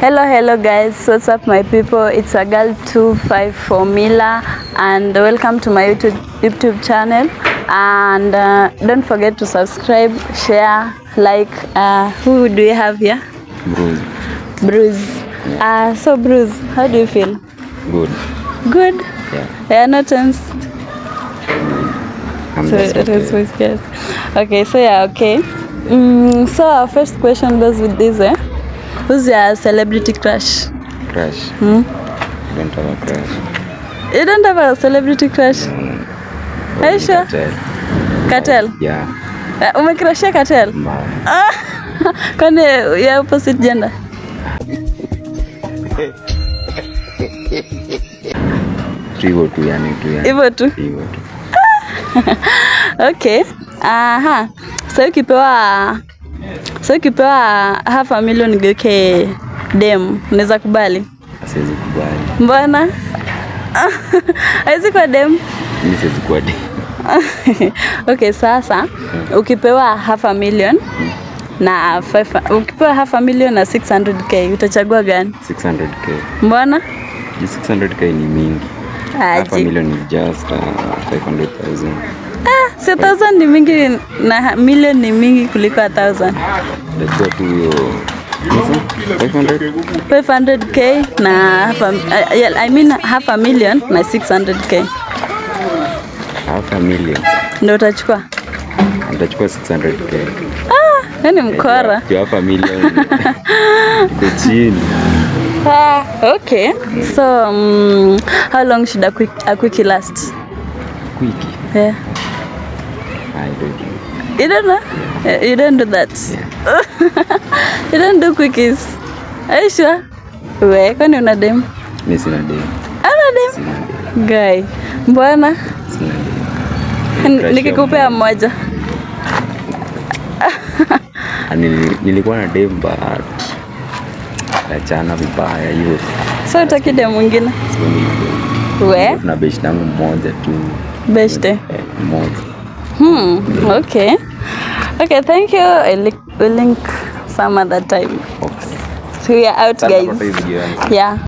Hello guys, what's up my people? It's a girl 254 Mila and welcome to my YouTube channel, and don't forget to subscribe, share, like. Who do you have here? Bruce. So Bruce, how do you feel? Good? Yeah, no tense. So it is with guys. Okay, so yeah, okay. So our first question goes with this, who's your celebrity crush? Crush? I don't have a crush. You don't have a celebrity crush? Are you sure? Cartel? Yeah. Umecrushia Cartel? Kwani ya opposite gender? Hivyo tu yani. Hivyo tu? Okay. So ukipewa half a million nigeuke dem, unaweza kubali? Siwezi kubali. Mbona? Haizi kwa dem? Mimi siwezi kuwa dem. Okay, sasa ukipewa half a million na ukipewa half a million na 600k utachagua gani? 600k. Mbona? 600k ni mingi. Half a million is just 500,000. 1000 ni mingi na million ni mingi kuliko 1000. Let's tu hiyo 500k na half a million na 600k. Half a million. Ndio utachukua? Nitachukua 600k. Yani mkora. Half a million. Iko chini. Okay. So how long should a quickie last? Quickie? Yeah. I don't know. You don't know? Yeah. You don't do that? Yeah. You don't do quickies? Are you sure? Kwani una dem? Mimi sina dem. Ana dem? Sina dem. Guy. Mbona? Sina dem. Nikikupea mmoja. Nilikuwa na dem but achana vibaya hiyo. So utaki dem mwingine? Na best yangu mmoja tu. Best? Mmoja. Okay. Okay, thank you. We'll link some other time. Okay. So we are out, guys. Yeah.